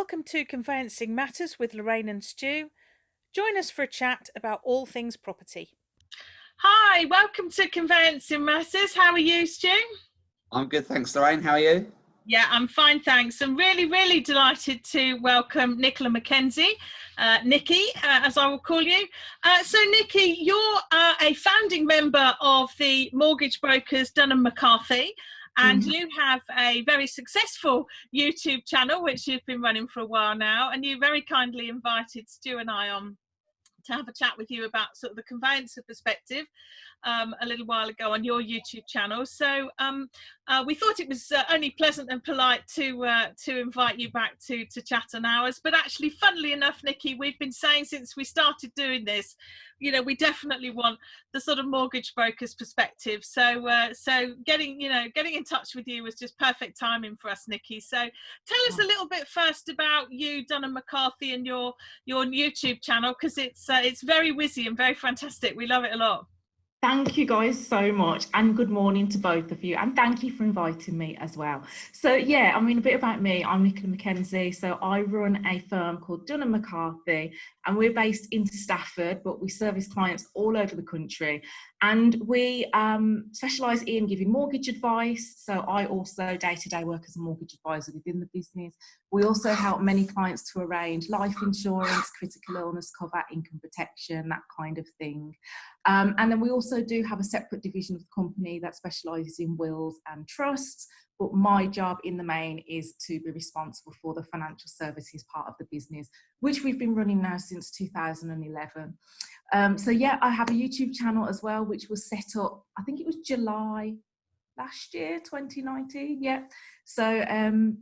Welcome to Conveyancing Matters with Lorraine and Stu. Join us for a chat about all things property. Hi, welcome to Conveyancing Matters. How are you, Stu? I'm good, thanks, Lorraine. How are you? Yeah, I'm fine, thanks. I'm really delighted to welcome Nicola McKenzie, Nicky, as I will call you. So, Nicky, you're a founding member of the mortgage brokers Dunham MCarthy, and you have a very successful YouTube channel, which you've been running for a while now, and you very kindly invited Stu and I on to have a chat with you about sort of the conveyancer perspective a little while ago on your YouTube channel. So we thought it was only pleasant and polite to invite you back to chat on ours. But actually, funnily enough, Nicky, we've been saying since we started doing this, you know, we definitely want the sort of mortgage broker's perspective. So getting in touch with you was just perfect timing for us, Nicky. So tell us a little bit first about you, Dunham McCarthy, and your YouTube channel, because it's very whizzy and very fantastic. We love it a lot. Thank you guys so much, and good morning to both of you, and thank you for inviting me as well. So yeah, I mean, a bit about me. I'm Nicola McKenzie. So I run a firm called Dunham McCarthy, and we're based in Stafford, but we service clients all over the country. And we specialise in giving mortgage advice. So I also day-to-day work as a mortgage advisor within the business. We also help many clients to arrange life insurance, critical illness cover, income protection, that kind of thing. And then we also do have a separate division of the company that specialises in wills and trusts. But my job in the main is to be responsible for the financial services part of the business, which we've been running now since 2011. So yeah, I have a YouTube channel as well, which was set up, I think it was July last year, 2019. Yeah. So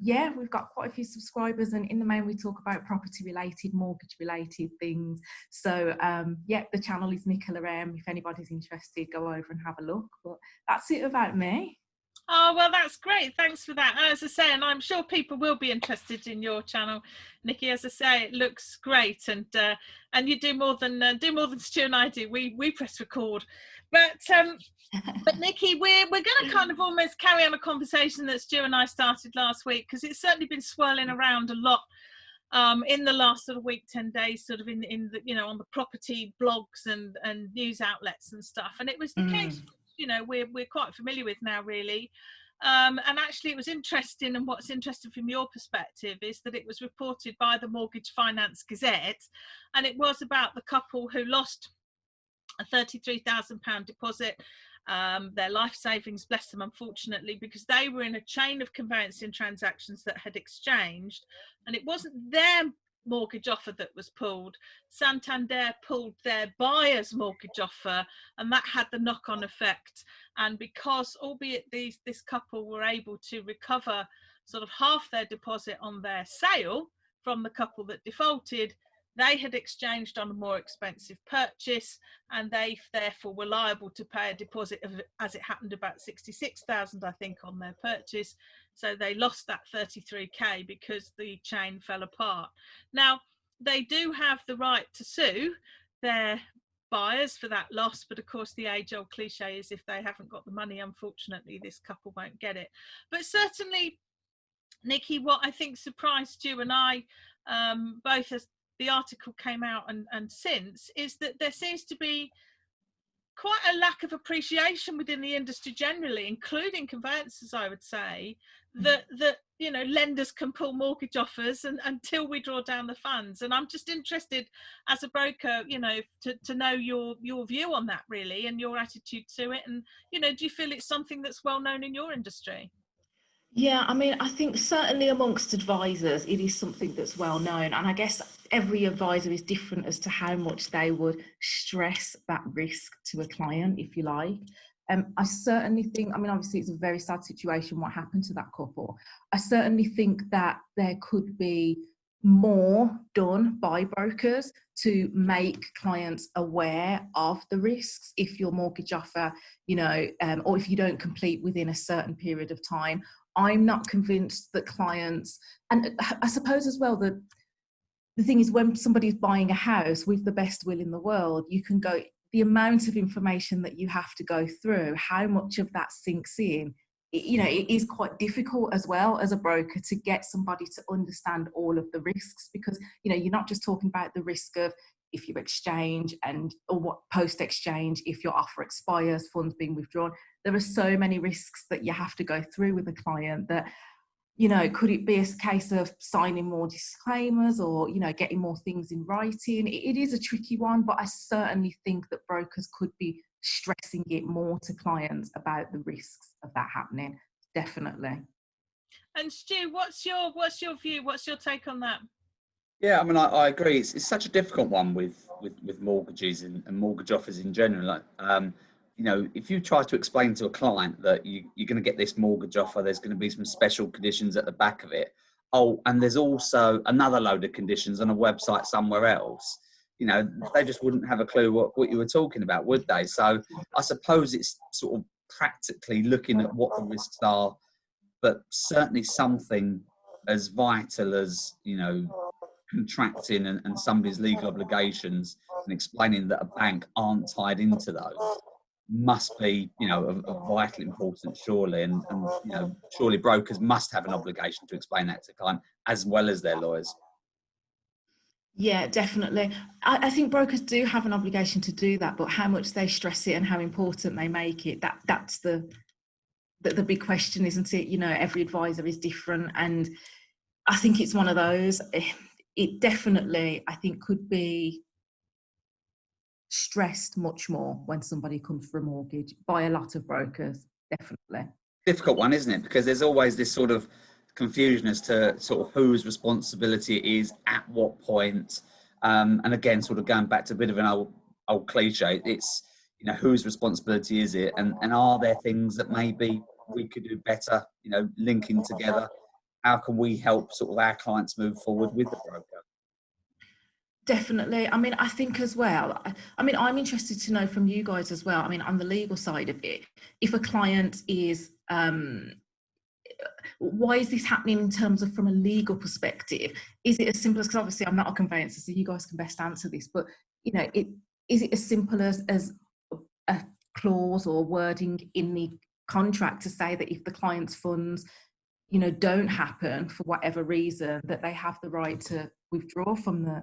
yeah, we've got quite a few subscribers, and in the main we talk about property related, mortgage related things. So yeah, the channel is Nicola M. If anybody's interested, go over and have a look. But that's it about me. Oh, well, that's great. Thanks for that. As I say, and I'm sure people will be interested in your channel, Nicky. As I say, it looks great, and you do more than Stu and I do. We press record, but Nicky, we're going to kind of almost carry on a conversation that Stu and I started last week, because it's certainly been swirling around a lot in the last sort of week, 10 days, sort of in the, you know, on the property blogs and news outlets and stuff. And it was the case, you know, we're quite familiar with now, really. And actually it was interesting, and what's interesting from your perspective is that it was reported by the Mortgage Finance Gazette, and it was about the couple who lost a £33,000 deposit, their life savings, bless them, unfortunately, because they were in a chain of conveyancing transactions that had exchanged, and it wasn't their mortgage offer that was pulled. Santander pulled their buyer's mortgage offer, and that had the knock-on effect. And because, albeit this couple were able to recover sort of half their deposit on their sale from the couple that defaulted, they had exchanged on a more expensive purchase, and they therefore were liable to pay a deposit of, as it happened, about 66,000, I think, on their purchase. So they lost that 33k because the chain fell apart. Now, they do have the right to sue their buyers for that loss, but of course the age-old cliche is if they haven't got the money, unfortunately, this couple won't get it. But certainly, Nicky, what I think surprised you and I, both as the article came out and since, is that there seems to be quite a lack of appreciation within the industry generally, including conveyancers, I would say, that you know, lenders can pull mortgage offers until we draw down the funds. And I'm just interested as a broker, you know, to know your view on that, really, and your attitude to it. And, you know, do you feel it's something that's well known in your industry? Yeah, I mean, I think certainly amongst advisors, it is something that's well known. And I guess every advisor is different as to how much they would stress that risk to a client, if you like. I certainly think, I mean, obviously it's a very sad situation what happened to that couple. I certainly think that there could be more done by brokers to make clients aware of the risks if your mortgage offer, you know, or if you don't complete within a certain period of time. I'm not convinced that clients, and I suppose as well that the thing is, when somebody's buying a house with the best will in the world, you can go, the amount of information that you have to go through, how much of that sinks in you know, it is quite difficult as well as a broker to get somebody to understand all of the risks, because, you know, you're not just talking about the risk of if you exchange or what post exchange, if your offer expires, funds being withdrawn. There are so many risks that you have to go through with a client that, you know, could it be a case of signing more disclaimers or, you know, getting more things in writing? It is a tricky one, but I certainly think that brokers could be stressing it more to clients about the risks of that happening. Definitely. And Stu, what's your view? What's your take on that? Yeah, I mean, I agree. It's such a difficult one with mortgages and mortgage offers in general. Like, you know, if you try to explain to a client that you're going to get this mortgage offer, there's going to be some special conditions at the back of it. Oh, and there's also another load of conditions on a website somewhere else. You know, they just wouldn't have a clue what you were talking about, would they? So I suppose it's sort of practically looking at what the risks are, but certainly something as vital as, you know, contracting and somebody's legal obligations and explaining that a bank aren't tied into those must be, you know, of vital importance, surely. And, you know, surely brokers must have an obligation to explain that to client as well as their lawyers. Yeah, definitely. I think brokers do have an obligation to do that, but how much they stress it and how important they make it, that's the big question, isn't it? You know, every advisor is different, and I think it's one of those. It definitely, I think, could be stressed much more when somebody comes for a mortgage by a lot of brokers. Definitely. Difficult one, isn't it? Because there's always this sort of confusion as to sort of whose responsibility it is at what point. And again, sort of going back to a bit of an old cliche, it's, you know, whose responsibility is it? And are there things that maybe we could do better, you know, linking together? How can we help sort of our clients move forward with the broker? Definitely. I mean, I think as well, I mean, I'm interested to know from you guys as well. I mean, on the legal side of it, if a client is, why is this happening in terms of from a legal perspective? Is it as simple as, because obviously I'm not a conveyancer, so you guys can best answer this, but, you know, is it as simple as a clause or wording in the contract to say that if the client's funds, you know, don't happen for whatever reason, that they have the right to withdraw from the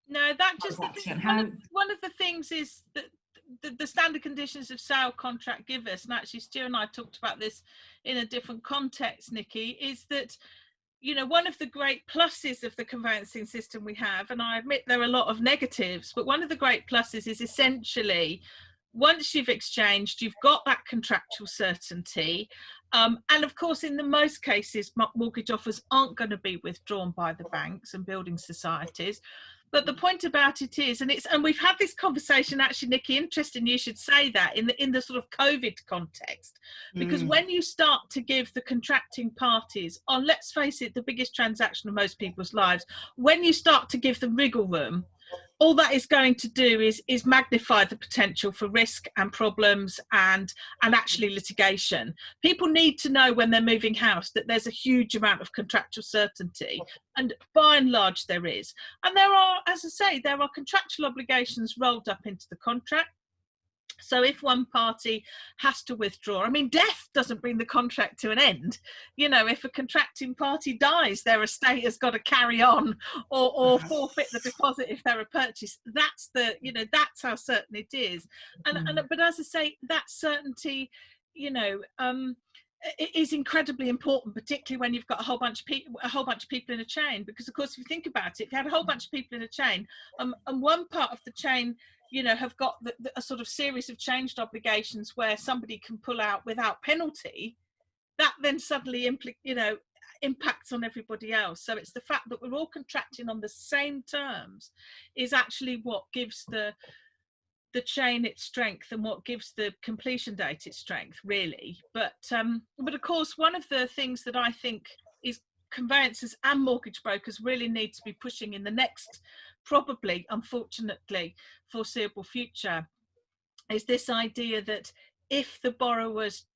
No, that just transaction? one of the things is that the standard conditions of sale contract give us, and actually Stu and I talked about this in a different context, Nicky, is that, you know, one of the great pluses of the conveyancing system we have, and I admit there are a lot of negatives, but one of the great pluses is essentially once you've exchanged, you've got that contractual certainty. And of course, in the most cases, mortgage offers aren't going to be withdrawn by the banks and building societies. But the point about it is, and we've had this conversation actually, Nicky, interesting you should say that in the sort of COVID context, because when you start to give the contracting parties on, let's face it, the biggest transaction of most people's lives, when you start to give them wriggle room, all that is going to do is magnify the potential for risk and problems and actually litigation. People need to know when they're moving house that there's a huge amount of contractual certainty, and by and large there is. And there are, as I say, there are contractual obligations rolled up into the contract. So if one party has to withdraw, I mean, death doesn't bring the contract to an end. You know, if a contracting party dies, their estate has got to carry on or forfeit the deposit if they're a purchase. That's the, you know, that's how certain it is. But as I say, that certainty, you know, it is incredibly important, particularly when you've got a whole bunch of people in a chain. Because of course, if you think about it, if you had a whole bunch of people in a chain, and one part of the chain, you know, have got a sort of series of changed obligations where somebody can pull out without penalty, that then suddenly impacts on everybody else. So it's the fact that we're all contracting on the same terms is actually what gives the chain its strength and what gives the completion date its strength, really. But of course, one of the things that I think is conveyancers and mortgage brokers really need to be pushing in the next, probably, unfortunately, foreseeable future, is this idea that if the borrower's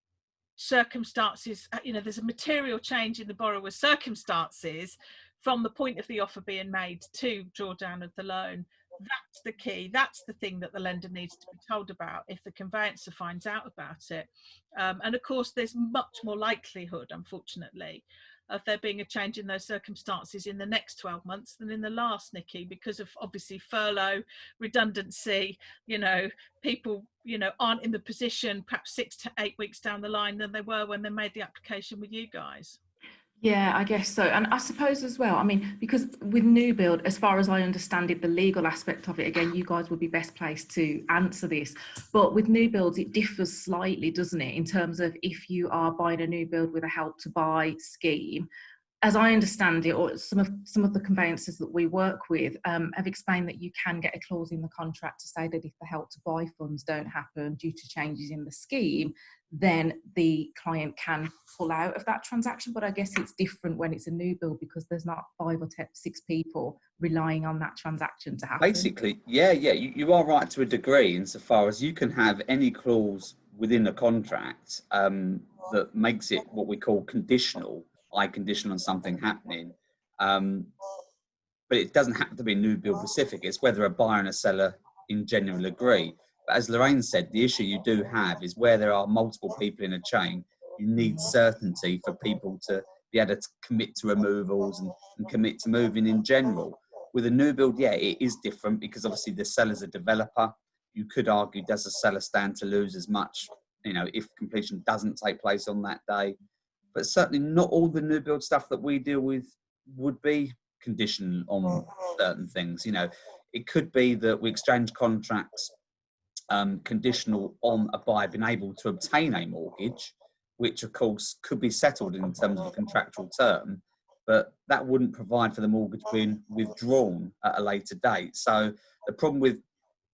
circumstances, you know, there's a material change in the borrower's circumstances from the point of the offer being made to drawdown of the loan, That's the key. That's the thing that the lender needs to be told about if the conveyancer finds out about it. And of course, there's much more likelihood, unfortunately, of there being a change in those circumstances in the next 12 months than in the last, Nicky, because of obviously furlough, redundancy, people, aren't in the position perhaps 6 to 8 weeks down the line than they were when they made the application with you guys. Yeah, I guess so. And I suppose as well, I mean, because with new build, as far as I understand it, the legal aspect of it, again, you guys would be best placed to answer this. But with new builds, it differs slightly, doesn't it, in terms of if you are buying a new build with a help to buy scheme. As I understand it, or some of the conveyancers that we work with have explained that you can get a clause in the contract to say that if the help to buy funds don't happen due to changes in the scheme, then the client can pull out of that transaction. But I guess it's different when it's a new build because there's not 5 or 6 people relying on that transaction to happen. Basically, you are right to a degree insofar as you can have any clause within a contract that makes it what we call conditional, conditional on something happening. But it doesn't have to be new build specific. It's whether a buyer and a seller in general agree. But as Lorraine said, the issue you do have is where there are multiple people in a chain, you need certainty for people to be able to commit to removals and commit to moving in general. With a new build, it is different because obviously the seller's a developer. You could argue, does the seller stand to lose as much, if completion doesn't take place on that day? But certainly not all the new build stuff that we deal with would be conditional on certain things. It could be that we exchange contracts conditional on a buyer being able to obtain a mortgage, which of course could be settled in terms of a contractual term, but that wouldn't provide for the mortgage being withdrawn at a later date. So the problem with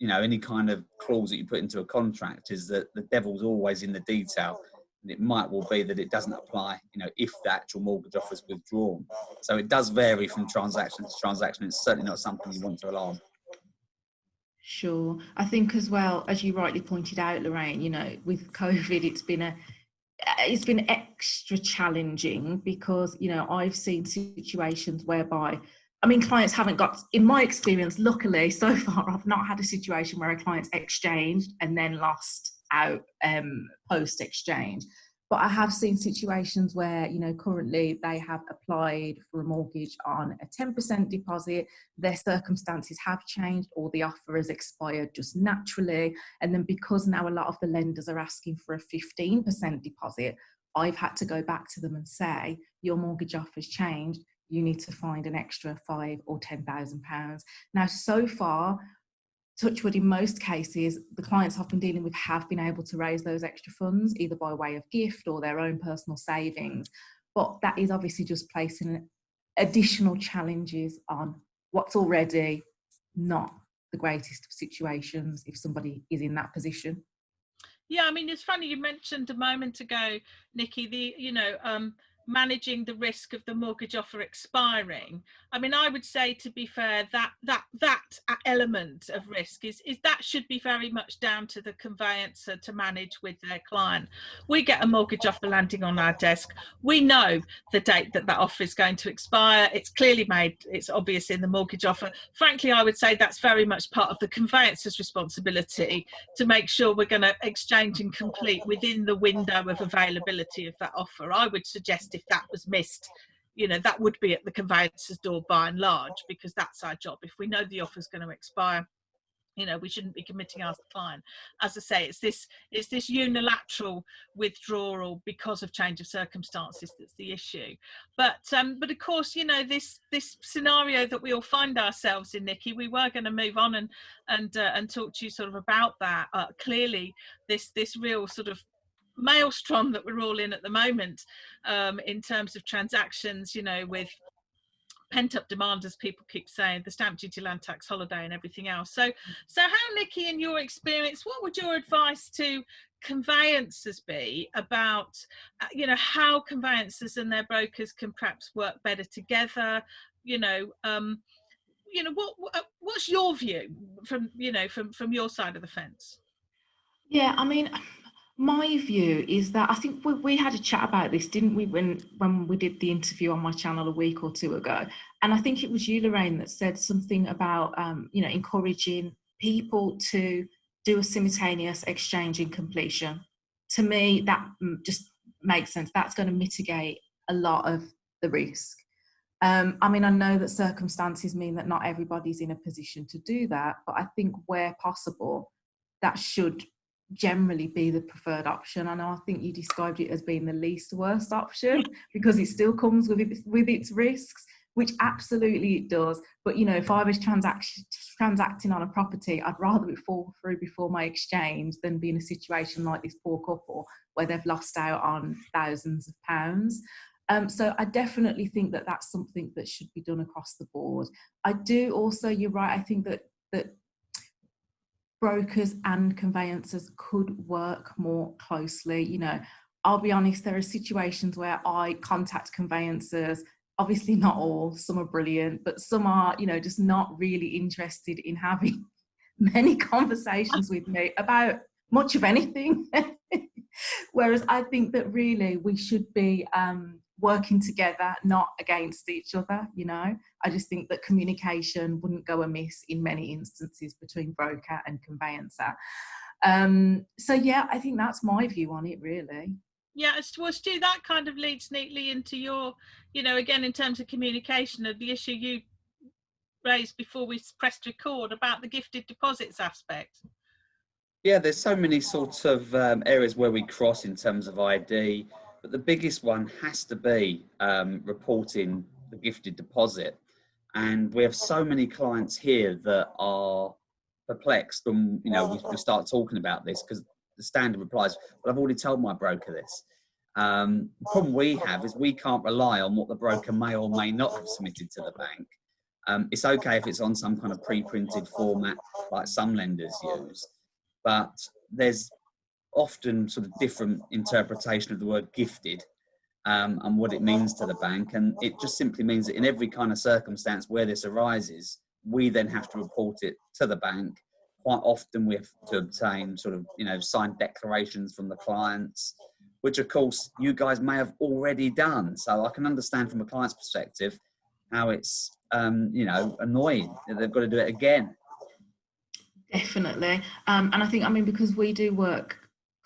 any kind of clause that you put into a contract is that the devil's always in the detail. And it might well be that it doesn't apply, if the actual mortgage offer is withdrawn. So it does vary from transaction to transaction. It's certainly not something you want to rely on. Sure. I think as well, as you rightly pointed out, Lorraine, with COVID, it's been extra challenging because, I've seen situations whereby, clients haven't got, in my experience, luckily so far, I've not had a situation where a client's exchanged and then lost out post-exchange. But I have seen situations where, currently they have applied for a mortgage on a 10% deposit, their circumstances have changed or the offer has expired just naturally. And then because now a lot of the lenders are asking for a 15% deposit, I've had to go back to them and say, your mortgage offer's changed, you need to find an extra £5,000 or £10,000. Now, so far, touch wood, in most cases, the clients I've been dealing with have been able to raise those extra funds, either by way of gift or their own personal savings. But that is obviously just placing additional challenges on what's already not the greatest of situations if somebody is in that position. Yeah, it's funny you mentioned a moment ago, Nicky, managing the risk of the mortgage offer expiring. I would say, to be fair, that element of risk is that should be very much down to the conveyancer to manage with their client. We get a mortgage offer landing on our desk. We know the date that offer is going to expire. It's clearly made, it's obvious in the mortgage offer. Frankly, I would say that's very much part of the conveyancer's responsibility to make sure we're going to exchange and complete within the window of availability of that offer. I would suggest if that was missed, that would be at the conveyancer's door by and large, because that's our job. If we know the offer's going to expire, we shouldn't be committing our client. As I say, it's this unilateral withdrawal because of change of circumstances that's the issue. But of course, this scenario that we all find ourselves in, Nicky, we were going to move on and talk to you sort of about that. Clearly, this real sort of maelstrom that we're all in at the moment, in terms of transactions, with pent-up demand, as people keep saying, the stamp duty, land tax, holiday and everything else. So how, Nicky, in your experience, what would your advice to conveyancers be about how conveyancers and their brokers can perhaps work better together? What's your view from your side of the fence? Yeah, my view is that I think we had a chat about this, didn't we, when we did the interview on my channel a week or two ago. And I think it was you, Lorraine, that said something about, you know, encouraging people to do a simultaneous exchange in completion. To me, that just makes sense. That's going to mitigate a lot of the risk. I mean, I know that circumstances mean that not everybody's in a position to do that, but I think where possible, that should generally be the preferred option. I know I think you described it as being the least worst option because it still comes with its risks, which absolutely it does. But, you know, if I was transacting on a property, I'd rather it fall through before my exchange than be in a situation like this poor couple where they've lost out on thousands of pounds. So I definitely think that that's something that should be done across the board. I do also, you're right, I think that brokers and conveyancers could work more closely. You know, I'll be honest, there are situations where I contact conveyancers, obviously not all, some are brilliant, but some are, you know, just not really interested in having many conversations with me about much of anything. Whereas I think that really we should be working together, not against each other, you know. I just think that communication wouldn't go amiss in many instances between broker and conveyancer. So yeah, I think that's my view on it, really. Yeah, well, Stu, that kind of leads neatly into your, you know, again, in terms of communication, of the issue you raised before we pressed record about the gifted deposits aspect. Yeah, there's so many sorts of areas where we cross in terms of ID, but the biggest one has to be reporting the gifted deposit. And we have so many clients here that are perplexed when, you know, we start talking about this, because the standard reply is, well, I've already told my broker this. The problem we have is we can't rely on what the broker may or may not have submitted to the bank. It's okay if it's on some kind of pre-printed format like some lenders use, but there's often sort of different interpretation of the word gifted and what it means to the bank. And it just simply means that in every kind of circumstance where this arises, we then have to report it to the bank. Quite often we have to obtain sort of, you know, signed declarations from the clients, which of course you guys may have already done. So I can understand from a client's perspective how it's, you know, annoying that they've got to do it again. Definitely. And I think, I mean, because we do work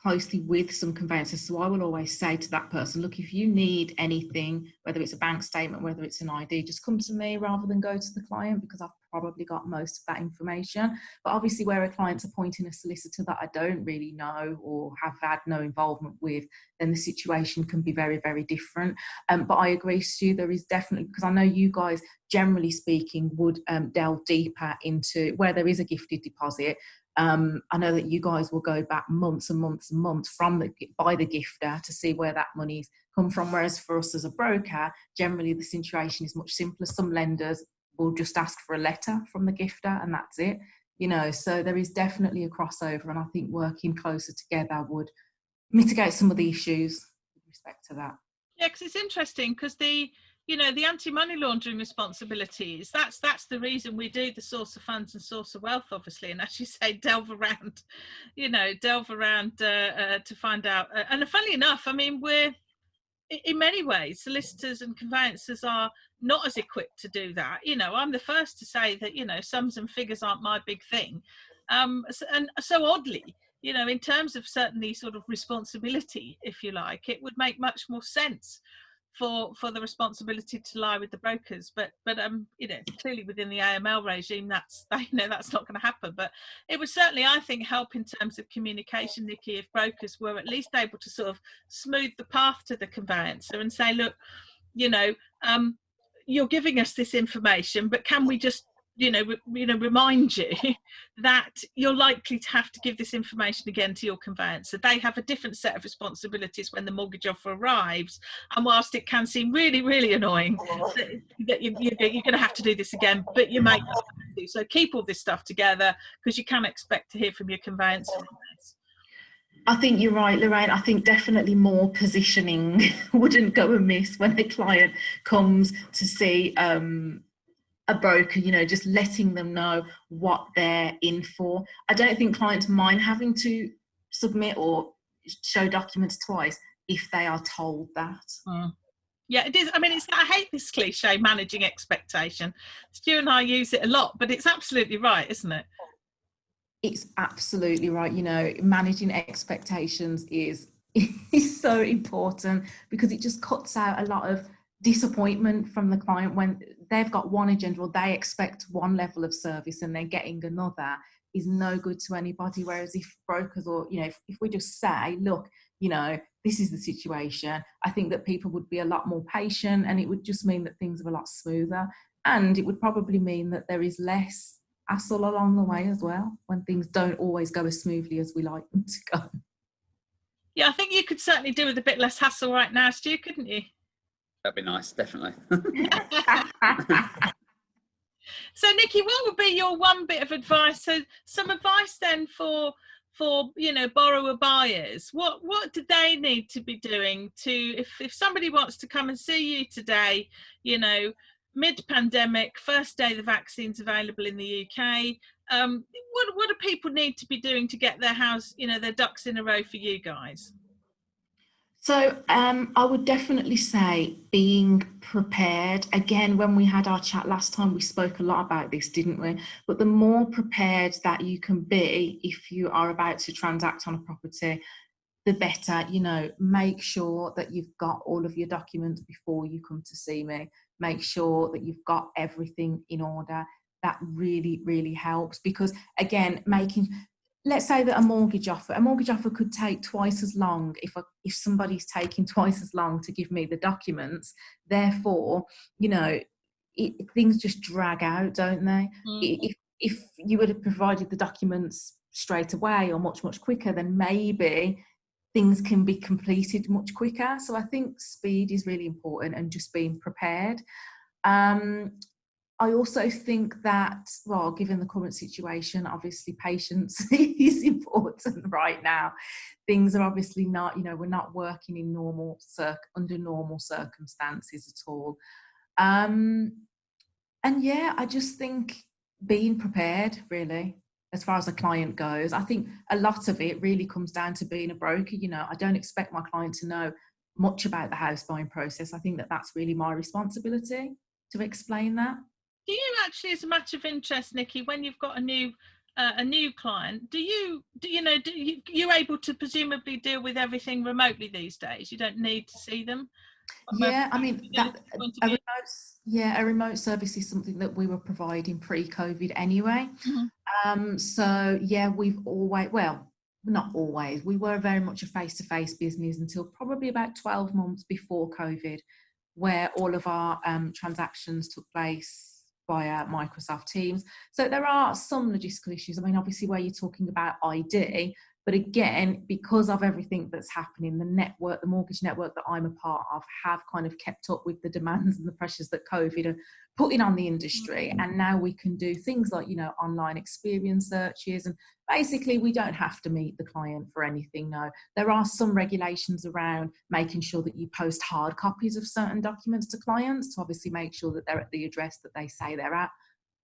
closely with some conveyancers, so I will always say to that person, look, if you need anything, whether it's a bank statement, whether it's an ID, just come to me rather than go to the client, because I've probably got most of that information. But obviously where a client's appointing a solicitor that I don't really know or have had no involvement with, then the situation can be very, very different. But I agree, Stu, there is definitely, because I know you guys, generally speaking, would delve deeper into where there is a gifted deposit. I know that you guys will go back months and months and months by the gifter to see where that money's come from, whereas for us as a broker, generally the situation is much simpler. Some lenders will just ask for a letter from the gifter and that's it, you know. So there is definitely a crossover, and I think working closer together would mitigate some of the issues with respect to that. Yeah, because it's interesting, because the, you know, the anti-money laundering responsibilities, that's the reason we do the source of funds and source of wealth, obviously, and as you say, delve around to find out. And funnily enough, I mean, we're, in many ways, solicitors and conveyancers are not as equipped to do that. You know, I'm the first to say that, you know, sums and figures aren't my big thing. And so oddly, you know, in terms of certainly sort of responsibility, if you like, it would make much more sense for the responsibility to lie with the brokers, but you know, clearly within the AML regime, that's, you know, that's not going to happen. But it would certainly, I think, help in terms of communication, Nicky, if brokers were at least able to sort of smooth the path to the conveyancer and say, look, you know, you're giving us this information, but can we just, remind you that you're likely to have to give this information again to your conveyancer. They have a different set of responsibilities when the mortgage offer arrives, and whilst it can seem really, really annoying that you're going to have to do this again, but you may have to. So keep all this stuff together, because you can expect to hear from your conveyancer on this. I think you're right, Lorraine. I think definitely more positioning wouldn't go amiss when a client comes to see a broker, you know, just letting them know what they're in for. I don't think clients mind having to submit or show documents twice if they are told that. Yeah, it is. I mean, I hate this cliche, managing expectation. Stu and I use it a lot, but it's absolutely right, isn't it? It's absolutely right. You know, managing expectations is so important, because it just cuts out a lot of disappointment from the client when they've got one agenda, or they expect one level of service and they're getting another, is no good to anybody. Whereas if brokers, or, you know, if we just say, look, you know, this is the situation, I think that people would be a lot more patient, and it would just mean that things are a lot smoother, and it would probably mean that there is less hassle along the way as well, when things don't always go as smoothly as we like them to go. Yeah, I think you could certainly do with a bit less hassle right now, Stu, couldn't you? That'd be nice, definitely. So, Nicky, what would be your one bit of advice? So, some advice then for you know, borrower buyers. What do they need to be doing to, if somebody wants to come and see you today, you know, mid-pandemic, first day the vaccine's available in the UK, what do people need to be doing to get their house, you know, their ducks in a row for you guys? So I would definitely say being prepared. Again, when we had our chat last time, we spoke a lot about this, didn't we? But the more prepared that you can be if you are about to transact on a property, the better. You know, make sure that you've got all of your documents before you come to see me. Make sure that you've got everything in order. That really, really helps, because again, let's say that a mortgage offer could take twice as long if somebody's taking twice as long to give me the documents. Therefore, you know, things just drag out, don't they? If you would have provided the documents straight away or much, much quicker, then maybe things can be completed much quicker. So I think speed is really important, and just being prepared. I also think that, well, given the current situation, obviously patience is important right now. Things are obviously not, you know, we're not working in under normal circumstances at all. And yeah, I just think being prepared, really, as far as a client goes. I think a lot of it really comes down to being a broker. You know, I don't expect my client to know much about the house buying process. I think that that's really my responsibility to explain that. Do you actually, as a matter of interest, Nicky, when you've got a new client, you able to presumably deal with everything remotely these days? You don't need to see them. Yeah, I mean, a remote service is something that we were providing pre-COVID anyway. Mm-hmm. So yeah, we've always, well, not always, we were very much a face-to-face business until probably about 12 months before COVID, where all of our transactions took place via Microsoft Teams. So there are some logistical issues. I mean, obviously where you're talking about ID, but again, because of everything that's happening, the mortgage network that I'm a part of, have kind of kept up with the demands and the pressures that COVID are putting on the industry. And now we can do things like, you know, online experience searches, and basically we don't have to meet the client for anything. No, there are some regulations around making sure that you post hard copies of certain documents to clients to obviously make sure that they're at the address that they say they're at.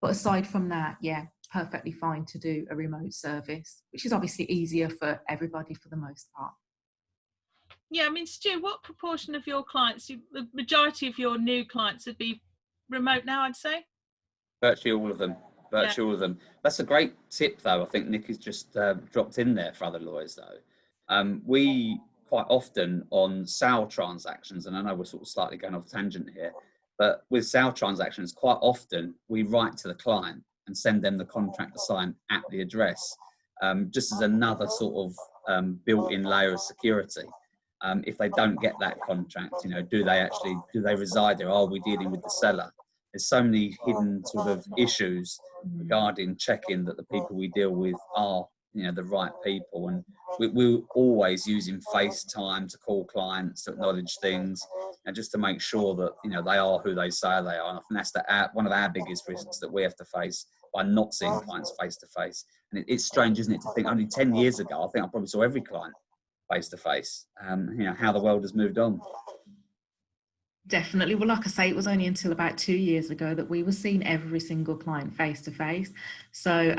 But aside from that, yeah, perfectly fine to do a remote service, which is obviously easier for everybody for the most part. Yeah, I mean, Stu, what proportion of your clients, the majority of your new clients, would be remote now, I'd say? Virtually all of them. All of them. That's a great tip, though. I think Nicky's just dropped in there for other lawyers, though. We quite often on sale transactions, and I know we're sort of slightly going off tangent here, but with sale transactions, quite often we write to the client and send them the contract to sign at the address, just as another sort of built-in layer of security. If they don't get that contract, you know, do they reside there? Are we dealing with the seller? There's so many hidden sort of issues regarding checking that the people we deal with are, you know, the right people. And we're always using FaceTime to call clients, to acknowledge things, and just to make sure that, you know, they are who they say they are. And I think that's one of our biggest risks that we have to face by not seeing clients face to face. And it's strange, isn't it, to think only 10 years ago, I think I probably saw every client face to face. You know, how the world has moved on. Definitely. Well, like I say, it was only until about 2 years ago that we were seeing every single client face to face. So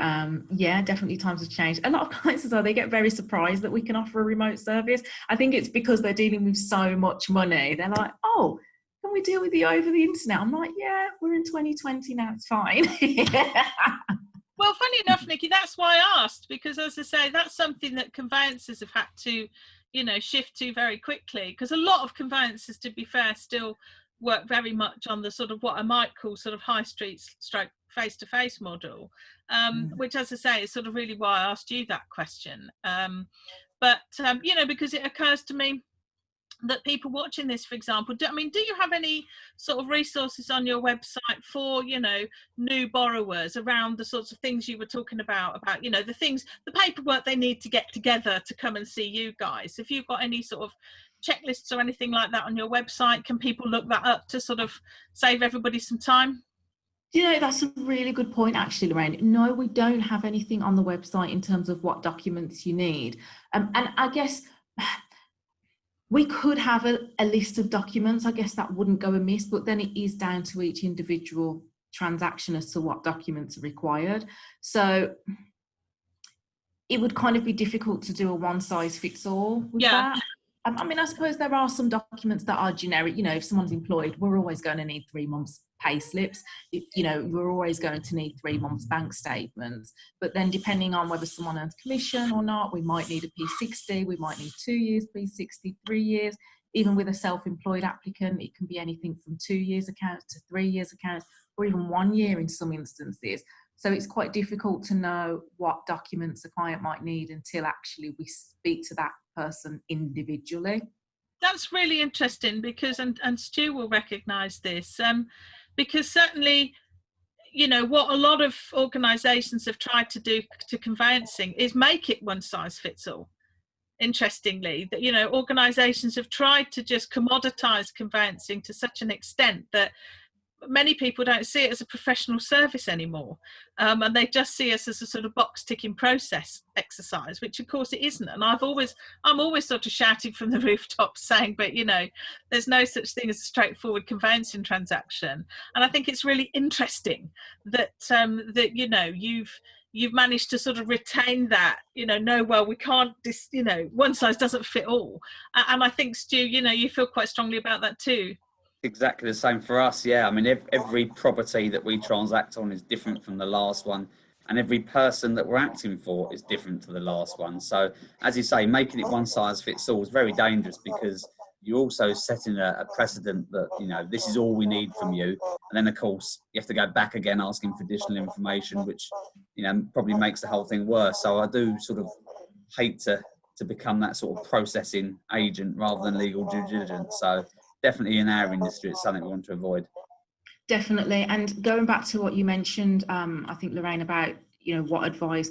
yeah, definitely times have changed. A lot of clients as well, they get very surprised that we can offer a remote service. I think it's because they're dealing with so much money. They're like, oh, can can we deal with you over the internet? I'm like, yeah, we're in 2020 now, it's fine. Well, funny enough, Nicky, that's why I asked, because as I say, that's something that conveyancers have had to, you know, shift to very quickly, because a lot of conveyancers, to be fair, still work very much on the sort of what I might call sort of high street stroke face-to-face model, which, as I say, is sort of really why I asked you that question. You know, because it occurs to me that people watching this, for example, do you have any sort of resources on your website for, you know, new borrowers around the sorts of things you were talking about, you know, the paperwork they need to get together to come and see you guys? If you've got any sort of checklists or anything like that on your website, can people look that up to sort of save everybody some time? You know, that's a really good point, actually, Lorraine. No, we don't have anything on the website in terms of what documents you need. And I guess we could have a list of documents. I guess that wouldn't go amiss, but then it is down to each individual transaction as to what documents are required. So it would kind of be difficult to do a one-size-fits-all with that. I mean, I suppose there are some documents that are generic. You know, if someone's employed, we're always going to need 3 months pay slips. You know, we're always going to need 3 months bank statements. But then depending on whether someone earns commission or not, we might need a P60, we might need 2 years P60, 3 years. Even with a self-employed applicant, it can be anything from 2 years accounts to 3 years accounts, or even 1 year in some instances. So it's quite difficult to know what documents a client might need until actually we speak to that person individually. That's really interesting, because, and Stu will recognise this, because certainly, you know, what a lot of organisations have tried to do to conveyancing is make it one size fits all. Interestingly, that, you know, organisations have tried to just commoditise conveyancing to such an extent that many people don't see it as a professional service anymore, and they just see us as a sort of box ticking process exercise, which of course it isn't. And I'm always sort of shouting from the rooftops saying, but you know, there's no such thing as a straightforward conveyancing transaction. And I think it's really interesting that that, you know, you've managed to sort of retain that, you know, no, well, we can't you know, one size doesn't fit all. And I think, Stu, you know, you feel quite strongly about that too. Exactly the same for us, yeah. I mean, every property that we transact on is different from the last one, and every person that we're acting for is different to the last one. So, as you say, making it one size fits all is very dangerous, because you're also setting a precedent that, you know, this is all we need from you. And then, of course, you have to go back again asking for additional information, which, you know, probably makes the whole thing worse. So I do sort of hate to become that sort of processing agent rather than legal due diligence. So definitely in our industry, it's something we want to avoid. Definitely. And going back to what you mentioned, I think, Lorraine, about, you know, what advice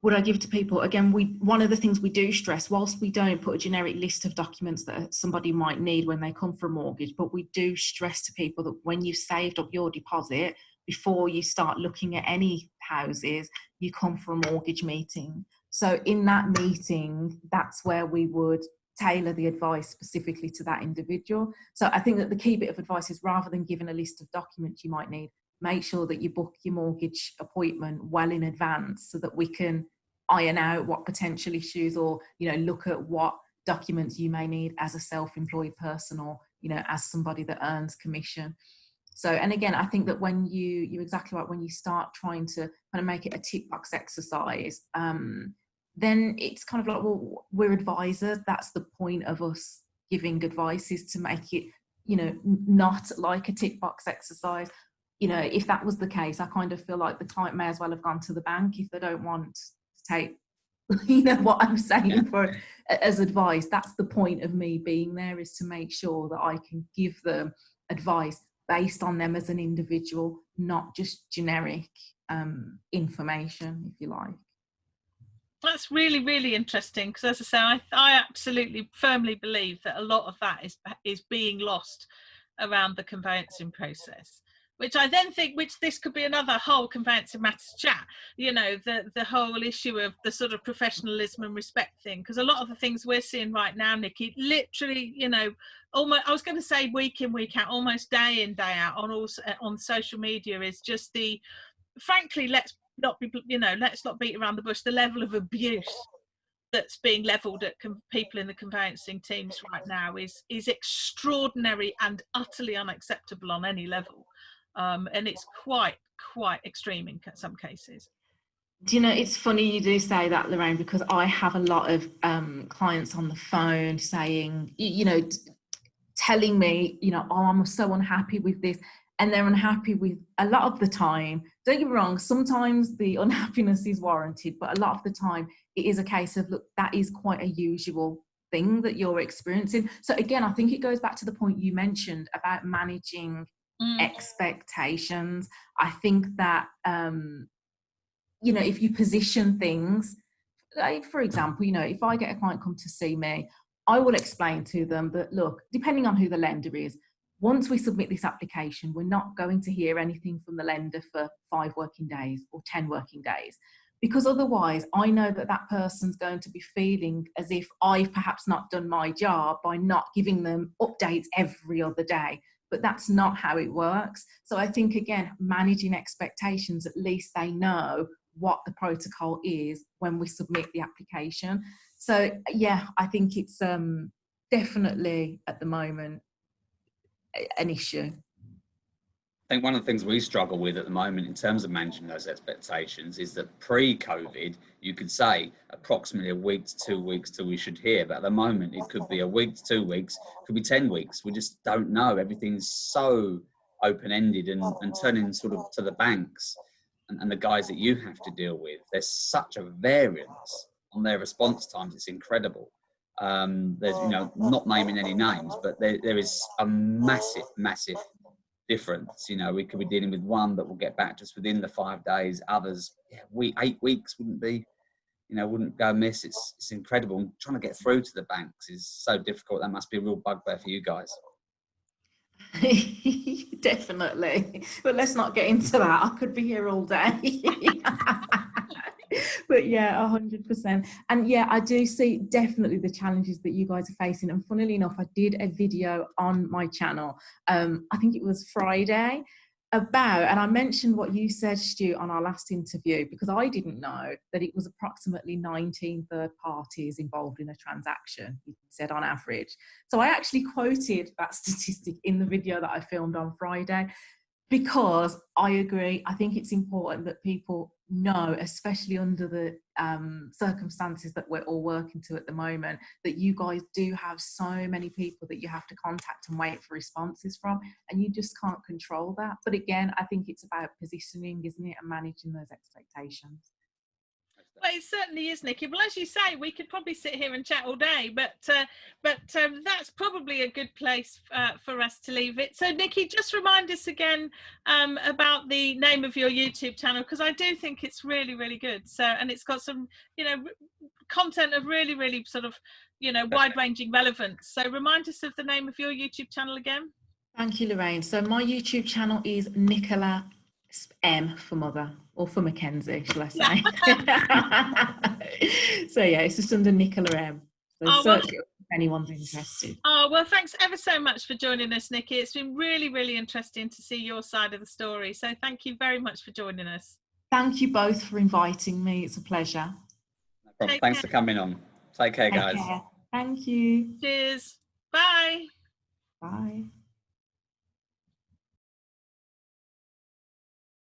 would I give to people? Again, one of the things we do stress, whilst we don't put a generic list of documents that somebody might need when they come for a mortgage, but we do stress to people that when you've saved up your deposit, before you start looking at any houses, you come for a mortgage meeting. So in that meeting, that's where we would tailor the advice specifically to that individual. So I think that the key bit of advice is, rather than giving a list of documents you might need, make sure that you book your mortgage appointment well in advance so that we can iron out what potential issues, or, you know, look at what documents you may need as a self-employed person, or, you know, as somebody that earns commission. So, and again, I think that when you're exactly right, when you start trying to kind of make it a tick box exercise, then it's kind of like, well, we're advisors. That's the point of us giving advice, is to make it, you know, not like a tick box exercise. You know, if that was the case, I kind of feel like the client may as well have gone to the bank if they don't want to take, you know, what I'm saying for as advice. That's the point of me being there, is to make sure that I can give them advice based on them as an individual, not just generic information, if you like. That's really, really interesting, because as I say, I absolutely firmly believe that a lot of that is being lost around the conveyancing process, which I then think, which this could be another whole conveyancing matters chat, you know, the whole issue of the sort of professionalism and respect thing, because a lot of the things we're seeing right now, Nicky, literally, you know, almost, I was going to say week in, week out, almost day in, day out on social media, is just the, frankly, let's not beat around the bush, the level of abuse that's being levelled at people in the conveyancing teams right now is extraordinary and utterly unacceptable on any level, and it's quite extreme in some cases. Do you know, it's funny you do say that, Lorraine, because I have a lot of clients on the phone saying, you know, telling me, you know, oh, I'm so unhappy with this. And they're unhappy with a lot of the time. Don't get me wrong, sometimes the unhappiness is warranted, but a lot of the time it is a case of, look, that is quite a usual thing that you're experiencing. So again, I think it goes back to the point you mentioned about managing expectations. I think that, you know, if you position things, like for example, you know, if I get a client come to see me, I will explain to them that, look, depending on who the lender is, once we submit this application, we're not going to hear anything from the lender for 5 working days or 10 working days, because otherwise I know that that person's going to be feeling as if I've perhaps not done my job by not giving them updates every other day. But that's not how it works. So I think, again, managing expectations, at least they know what the protocol is when we submit the application. So yeah, I think it's definitely at the moment an issue. I think one of the things we struggle with at the moment in terms of managing those expectations is that pre-COVID, you could say approximately a week to 2 weeks till we should hear. But at the moment, it could be a week to 2 weeks, could be 10 weeks. We just don't know. Everything's so open-ended and turning sort of to the banks and the guys that you have to deal with. There's such a variance on their response times. It's incredible. There's, you know, not naming any names, but there is a massive difference. You know, we could be dealing with one that will get back to us within the 5 days. Others, 8 weeks wouldn't be, you know, wouldn't go amiss. It's incredible. And trying to get through to the banks is so difficult. That must be a real bugbear for you guys. Definitely, but let's not get into that. I could be here all day. But yeah, 100%. And yeah, I do see definitely the challenges that you guys are facing. And funnily enough, I did a video on my channel, I think it was Friday, about, and I mentioned what you said, Stu, on our last interview, because I didn't know that it was approximately 19 third parties involved in a transaction, you said, on average. So I actually quoted that statistic in the video that I filmed on Friday, because I agree. I think it's important that people know, especially under the circumstances that we're all working to at the moment, that you guys do have so many people that you have to contact and wait for responses from, and you just can't control that. But again, I think it's about positioning, isn't it, and managing those expectations. Well, it certainly is, Nicky. Well, as you say, we could probably sit here and chat all day, but that's probably a good place for us to leave it. So, Nicky, just remind us again about the name of your YouTube channel, because I do think it's really, really good. So, and it's got some, you know, content of really, really sort of, you know, wide-ranging relevance. So, remind us of the name of your YouTube channel again. Thank you, Lorraine. So, my YouTube channel is Nicola M for mother, or for McKenzie, shall I say? So yeah, it's just under Nicola M. So search it if anyone's interested. Oh, well, thanks ever so much for joining us, Nicky. It's been really, really interesting to see your side of the story. So thank you very much for joining us. Thank you both for inviting me. It's a pleasure. No problem. Thanks for coming on. Take care, guys. Take care. Thank you. Cheers. Bye. Bye.